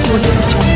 audio jungle।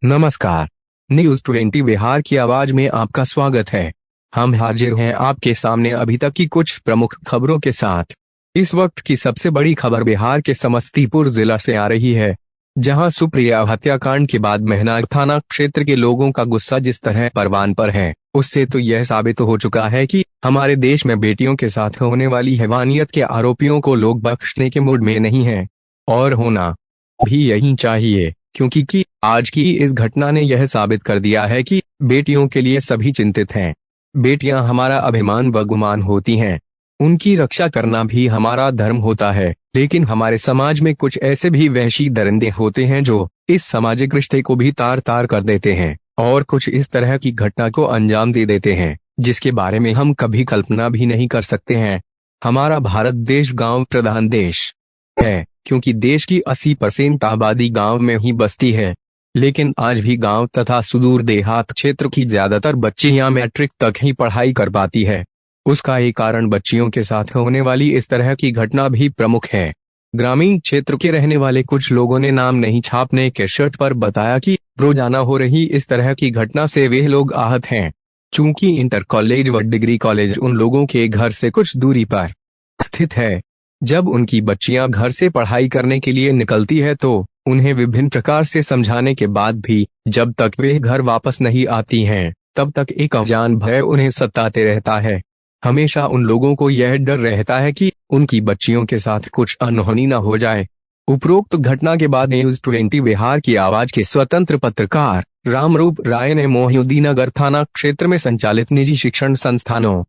नमस्कार, news 20 Bihar की आवाज में आपका स्वागत है। हम हाजिर हैं आपके सामने अभी तक की कुछ प्रमुख खबरों के साथ। इस वक्त की सबसे बड़ी खबर बिहार के समस्तीपुर जिला से आ रही है, जहां सुप्रिया हत्याकांड के बाद मेहनार थाना क्षेत्र के लोगों का गुस्सा जिस तरह परवान पर है, उससे तो यह साबित हो चुका है कि हमारे देश में बेटियों के साथ होने वाली हैवानियत के आरोपियों को लोग बख्शने के मूड में नहीं हैं, और होना भी यही चाहिए, क्योंकि आज की इस घटना ने यह साबित कर दिया है कि बेटियों के लिए सभी चिंतित हैं। बेटियां हमारा अभिमान व गुमान होती हैं, उनकी रक्षा करना भी हमारा धर्म होता है। लेकिन हमारे समाज में कुछ ऐसे भी वहशी दरिंदे होते हैं जो इस सामाजिक रिश्ते को भी तार तार कर देते हैं और कुछ इस तरह की घटना को अंजाम दे देते हैं जिसके बारे में हम कभी कल्पना भी नहीं कर सकते हैं। हमारा भारत देश गांव प्रधान देश है, क्योंकि देश की 80% आबादी गांव में ही बसती है। लेकिन आज भी गांव तथा सुदूर देहात क्षेत्र की ज्यादातर बच्चियां मैट्रिक तक ही पढ़ाई कर पाती है। उसका एक कारण बच्चियों के साथ होने वाली इस तरह की घटना भी प्रमुख है। ग्रामीण क्षेत्र के रहने वाले कुछ लोगों ने नाम नहीं छापने के शर्त पर बताया कि रोजाना हो रही इस तरह की घटना से वे लोग आहत हैं। चूंकि इंटर कॉलेज व डिग्री कॉलेज उन लोगों के घर से कुछ दूरी पर स्थित है, जब उनकी बच्चियां घर से पढ़ाई करने के लिए निकलती है तो उन्हें विभिन्न प्रकार से समझाने के बाद भी जब तक वे घर वापस नहीं आती हैं, तब तक एक अजान भय उन्हें सताते रहता है। हमेशा उन लोगों को यह डर रहता है कि उनकी बच्चियों के साथ कुछ अनहोनी न हो जाए। उपरोक्त घटना के बाद न्यूज 20 बिहार की आवाज के स्वतंत्र पत्रकार रामरूप राय ने मोहिउद्दीननगर थाना क्षेत्र में संचालित निजी शिक्षण संस्थानों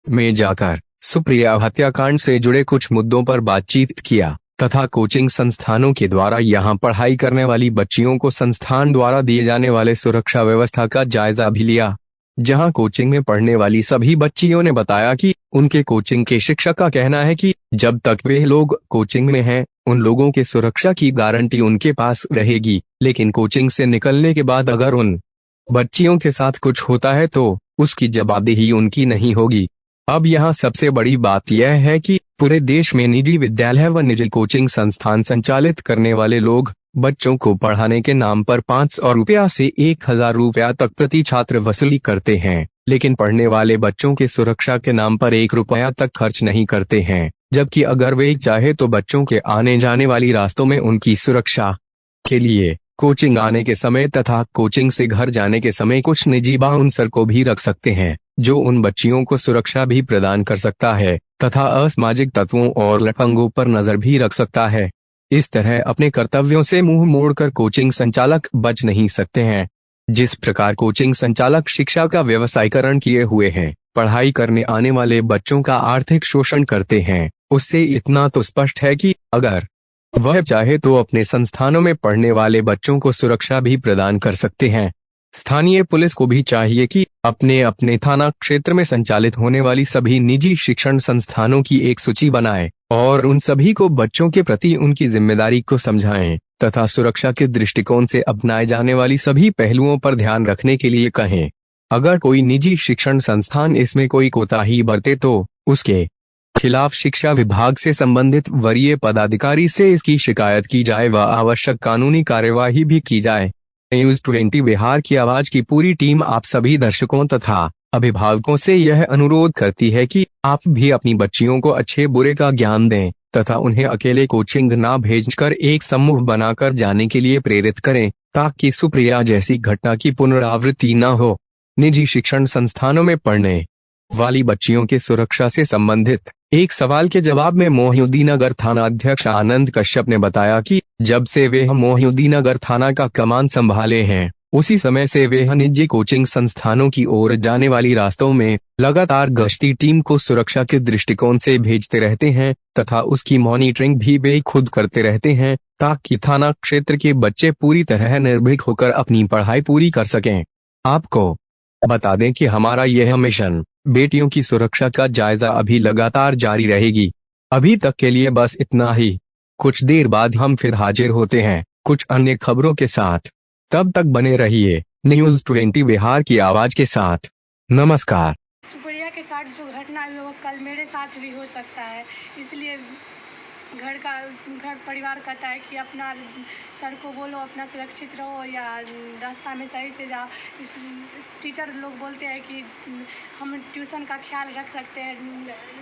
में जाकर सुप्रिया हत्याकांड से जुड़े कुछ मुद्दों पर बातचीत किया तथा कोचिंग संस्थानों के द्वारा यहां पढ़ाई करने वाली बच्चियों को संस्थान द्वारा दिए जाने वाले सुरक्षा व्यवस्था का जायजा भी लिया। जहां कोचिंग में पढ़ने वाली सभी बच्चियों ने बताया कि उनके कोचिंग के शिक्षक का कहना है कि जब तक वे लोग कोचिंग में हैं, उन लोगों के सुरक्षा की गारंटी उनके पास रहेगी, लेकिन कोचिंग से निकलने के बाद अगर उन बच्चियों के साथ कुछ होता है तो उसकी जवाबदेही उनकी नहीं होगी। अब यहाँ सबसे बड़ी बात यह है कि पूरे देश में निजी विद्यालय व निजी कोचिंग संस्थान संचालित करने वाले लोग बच्चों को पढ़ाने के नाम पर 500 रुपया से 1000 रुपया तक प्रति छात्र वसूली करते हैं, लेकिन पढ़ने वाले बच्चों के सुरक्षा के नाम पर 1 रुपया तक खर्च नहीं करते हैं। जबकि अगर वे चाहे तो बच्चों के आने जाने वाली रास्तों में उनकी सुरक्षा के लिए कोचिंग आने के समय तथा कोचिंग से घर जाने के समय कुछ निजी बाउंसर को भी रख सकते हैं, जो उन बच्चियों को सुरक्षा भी प्रदान कर सकता है तथा असामाजिक तत्वों और लफंगों पर नजर भी रख सकता है। इस तरह अपने कर्तव्यों से मुंह मोड़कर कोचिंग संचालक बच नहीं सकते हैं। जिस प्रकार कोचिंग संचालक शिक्षा का व्यवसायीकरण किए हुए हैं, पढ़ाई करने आने वाले बच्चों का आर्थिक शोषण करते हैं, उससे इतना तो स्पष्ट है कि अगर वह चाहे तो अपने संस्थानों में पढ़ने वाले बच्चों को सुरक्षा भी प्रदान कर सकते हैं। स्थानीय पुलिस को भी चाहिए कि अपने अपने थाना क्षेत्र में संचालित होने वाली सभी निजी शिक्षण संस्थानों की एक सूची बनाए और उन सभी को बच्चों के प्रति उनकी जिम्मेदारी को समझाएं तथा सुरक्षा के दृष्टिकोण से अपनाए जाने वाली सभी पहलुओं पर ध्यान रखने के लिए कहें। अगर कोई निजी शिक्षण संस्थान इसमें कोई कोताही बरते तो उसके खिलाफ शिक्षा विभाग से संबंधित वरीय पदाधिकारी से इसकी शिकायत की जाए व आवश्यक कानूनी कार्यवाही भी की जाए। न्यूज 20 बिहार की आवाज की पूरी टीम आप सभी दर्शकों तथा अभिभावकों से यह अनुरोध करती है कि आप भी अपनी बच्चियों को अच्छे बुरे का ज्ञान दें तथा उन्हें अकेले कोचिंग ना भेजकर एक समूह बनाकर जाने के लिए प्रेरित करें, ताकि सुप्रिया जैसी घटना की पुनरावृत्ति न हो। निजी शिक्षण संस्थानों में पढ़ने वाली बच्चियों के सुरक्षा से संबंधित एक सवाल के जवाब में मोहिउद्दीननगर थाना अध्यक्ष आनंद कश्यप ने बताया कि जब से वे मोहिउद्दीननगर थाना का कमान संभाले हैं, उसी समय से वे निजी कोचिंग संस्थानों की ओर जाने वाली रास्तों में लगातार गश्ती टीम को सुरक्षा के दृष्टिकोण से भेजते रहते हैं तथा उसकी मॉनिटरिंग भी वे खुद करते रहते हैं, ताकि थाना क्षेत्र के बच्चे पूरी तरह निर्भीक होकर अपनी पढ़ाई पूरी कर सकें। आपको बता दें कि हमारा यह मिशन बेटियों की सुरक्षा का जायजा अभी लगातार जारी रहेगी। अभी तक के लिए बस इतना ही। कुछ देर बाद हम फिर हाजिर होते हैं कुछ अन्य खबरों के साथ। तब तक बने रहिए न्यूज 20 बिहार की आवाज के साथ। नमस्कार। सुप्रिया के साथ जो घटना हम लोग कल कल मेरे साथ भी हो सकता है। इसलिए घर परिवार कहता है कि अपना सर को बोलो अपना सुरक्षित रहो या रास्ता में सही से जाओ। इस टीचर लोग बोलते हैं कि हम ट्यूशन का ख्याल रख सकते हैं,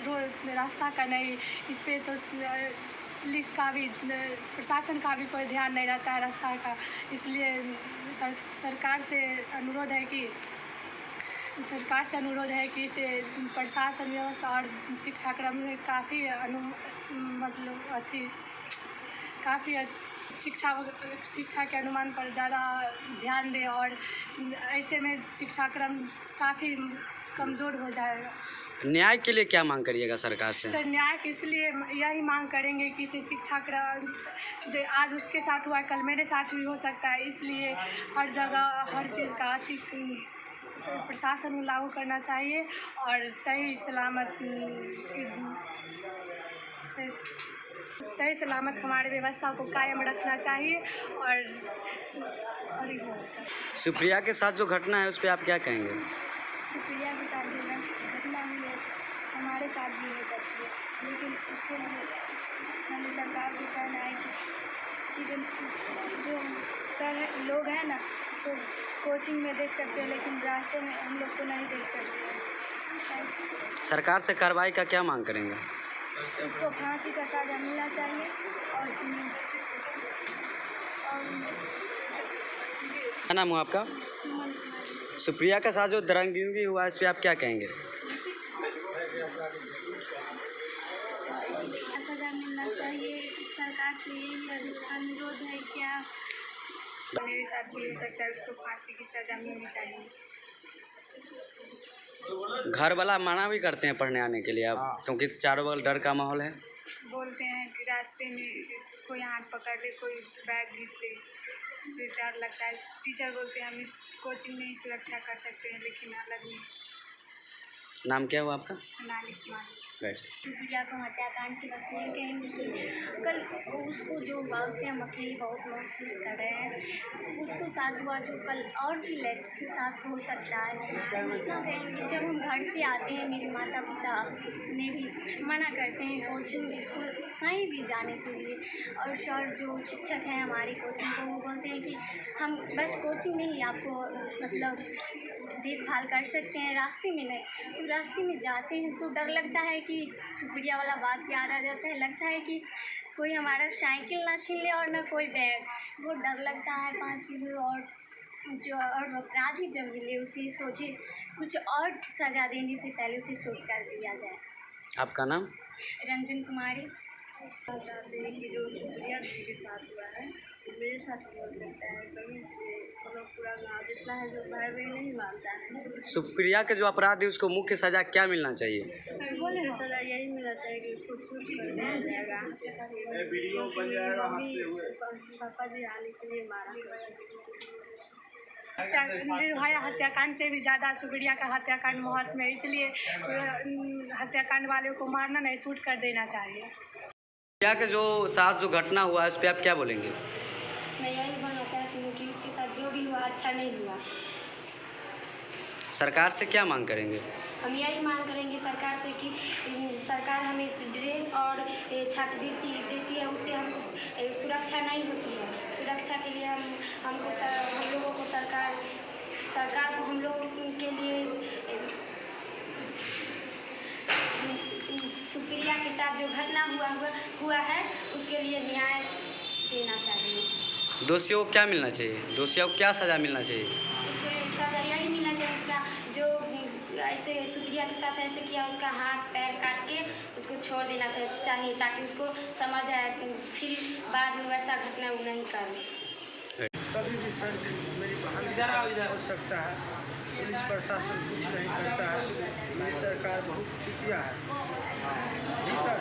रोड रास्ता का नहीं। इस पर तो पुलिस का भी प्रशासन का भी कोई ध्यान नहीं रहता है रास्ता का। इसलिए सरकार से अनुरोध है कि इसे प्रशासन व्यवस्था और शिक्षा क्रम में काफ़ी शिक्षा के अनुमान पर ज़्यादा ध्यान दे और ऐसे में शिक्षा क्रम काफ़ी कमज़ोर हो जाएगा। न्याय के लिए क्या मांग करिएगा सरकार से? सर न्याय के इसलिए यही मांग करेंगे कि इसे शिक्षा क्रम जो आज उसके साथ हुआ कल मेरे साथ भी हो सकता है। इसलिए हर जगह हर चीज़ का प्रशासन को लागू करना चाहिए और सही सलामत हमारे व्यवस्था को कायम रखना चाहिए। और सुप्रिया के साथ जो घटना है उस पर आप क्या कहेंगे? सुप्रिया के साथ जो घटना हुई है हमारे साथ भी हो सकती है, लेकिन उसके लिए सरकार को कहना है कि जो सर लोग हैं ना सो कोचिंग में देख सकते हैं, लेकिन रास्ते में हम लोग को नहीं देख सकते। सरकार से कार्रवाई का क्या मांग करेंगे? उसको फांसी का सजा मिलना चाहिए और क्या नाम हुआ आपका? सुप्रिया के साथ जो दरंगिंदगी हुआ इस पर आप क्या कहेंगे? सजा मिलना चाहिए। सरकार से यही अनुरोध है क्या मेरे साथ भी हो सकता है, उसको फांसी की सजा मिलनी चाहिए। घर वाला मना भी करते हैं पढ़ने आने के लिए अब, क्योंकि चारों बगल डर का माहौल है। बोलते हैं कि रास्ते में कोई हाथ पकड़ ले, कोई बैग घींच ले, इससे डर लगता है। टीचर बोलते हैं हम इस कोचिंग में ही सुरक्षा कर सकते हैं, लेकिन अलग नहीं। नाम क्या हुआ आपका? सोनाली कुमारी। सुप्रिया को हत्याकांड से बस ये कहेंगे कि कल उसको जो हुआ उससे हम अकेले बहुत महसूस कर रहे हैं। उसको साथ हुआ जो कल और भी लड़की के साथ हो सकता है। इतना कहेंगे जब हम घर से आते हैं मेरे माता पिता ने भी मना करते हैं कोचिंग स्कूल कहीं भी जाने के लिए, और सर जो शिक्षक हैं हमारी कोचिंग को वो बोलते हैं कि हम बस कोचिंग में ही आपको मतलब देखभाल कर सकते हैं, रास्ते में नहीं। जब रास्ते में जाते हैं तो डर लगता है कि सुप्रिया वाला बात याद आ जाता है, लगता है कि कोई हमारा साइकिल ना छीन ले और ना कोई बैग, वो डर लगता है 5 किलो। और जो और अपराधी जब मिले उसे सोचे कुछ और सज़ा देने से पहले उसे शूट कर दिया जाए। आपका नाम? रंजन कुमारी। चाहते हैं कि जो सुप्रिया दीदी के साथ हुआ है मेरे साथ भी हो सकता है। कभी से मतलब पूरा गाँव जितना है जो भाई बहन नहीं मानता है। सुप्रिया के जो अपराध है उसको मुख्य सजा क्या मिलना चाहिए? मुख्य सजा यही मिलना चाहिए कि उसको शूट कर दिया जाएगा। पापा जी आने के लिए मारा। निर्भया हत्याकांड से भी ज़्यादा सुप्रिया का हत्याकांड महत्व है, इसलिए हत्याकांड वाले को मारना नहीं शूट कर देना चाहिए। सुप्रिया के जो साथ जो घटना हुआ है उस पर आप क्या बोलेंगे? मैं यही बोलना चाहती हूँ कि उसके साथ जो भी हुआ अच्छा नहीं हुआ। सरकार से क्या मांग करेंगे? हम यही मांग करेंगे सरकार से कि सरकार हमें ड्रेस और छात्रवृत्ति देती है, उससे हमको सुरक्षा नहीं होती है। सुरक्षा के लिए हम लोगों को सरकार को हम लोगों के लिए सुप्रिया के साथ जो घटना हुआ है उसके लिए न्याय देना चाहिए। दोषियों को क्या मिलना चाहिए? दोषियों को क्या सज़ा मिलना चाहिए? उसको सज़ा यही मिलना चाहिए, उसका जो ऐसे सुप्रिया के साथ ऐसे किया उसका हाथ पैर काट के उसको छोड़ देना चाहिए, ताकि उसको समझ आए फिर बाद में वैसा घटना वो नहीं करे। कभी भी सर मेरी बहन हो सकता है, पुलिस प्रशासन कुछ नहीं करता है, मेरी सरकार बहुत चुतिया है। जी सर,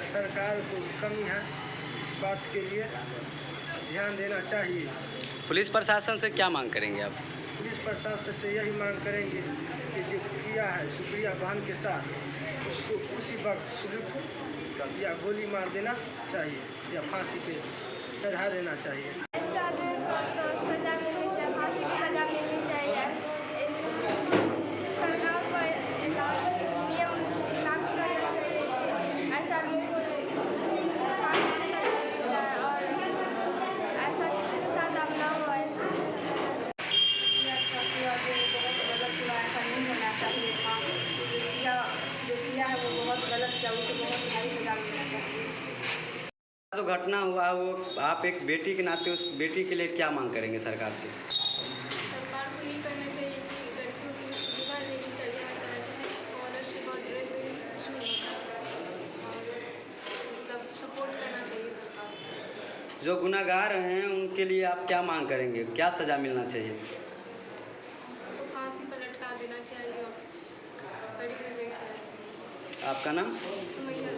सरकार को कमी है, इस बात के लिए ध्यान देना चाहिए। पुलिस प्रशासन से क्या मांग करेंगे आप? पुलिस प्रशासन से यही मांग करेंगे कि जो किया है सुप्रिया बहन के साथ उसको उसी वक्त सलूट या गोली मार देना चाहिए या फांसी पे चढ़ा देना चाहिए। सजा मिलनी चाहिए, फांसी की सजा मिलनी चाहिए। सरकार को चाहिए था। जो किया है वो बहुत गलत किया, उसे बहुत भारी सजा मिलना चाहिए। जो घटना हुआ है वो आप एक बेटी के नाते उस बेटी के लिए क्या मांग करेंगे सरकार से? सरकार को ये करना चाहिए कि लड़कियों की सुविधा देनी चाहिए हर तरह की, सिर्फ स्कॉलरशिप और ड्रेस देने से कुछ नहीं होता और मतलब सपोर्ट करना चाहिए सरकार को। जो गुनहगार हैं उनके लिए आप क्या मांग करेंगे, क्या सज़ा मिलना चाहिए? तो फांसी पर लटका देना चाहिए और कड़ी से सजा। आपका नाम? सुमैया।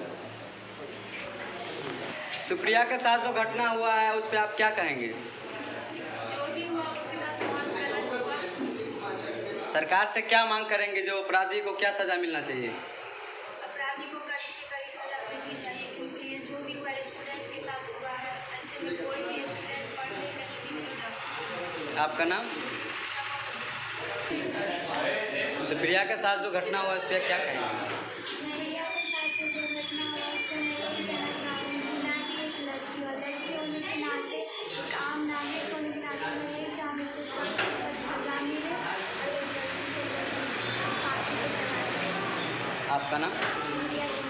सुप्रिया के साथ जो घटना हुआ है उस पर आप क्या कहेंगे? जो भी हुआ उसके साथ बहुत गलत हुआ। सरकार से क्या मांग करेंगे, जो अपराधी को क्या सज़ा मिलना चाहिए? अपराधी को कड़ी से कड़ी सजा मिलनी चाहिए, क्योंकि ये जो भी हुआ स्टूडेंट के साथ हुआ है, ऐसे में कोई भी स्टूडेंट पढ़ने कहीं भी नहीं जाता। आपका नाम? सुप्रिया के साथ जो घटना हुआ उस पर क्या कहेंगे? सुप्रिया के साथ जो घटना हुआ उससे मैं यही कहना चाहूँगी, मैं भी एक लड़की और लड़की होने के नाते, एक आम नागरिक होने के नाते मैं यही चाहूँगी उसको सख्त से सख्त सजा मिले और एक जल्दी से जल्दी फांसी पे चढ़ाया जाए। आपका नाम? सुप्रिया के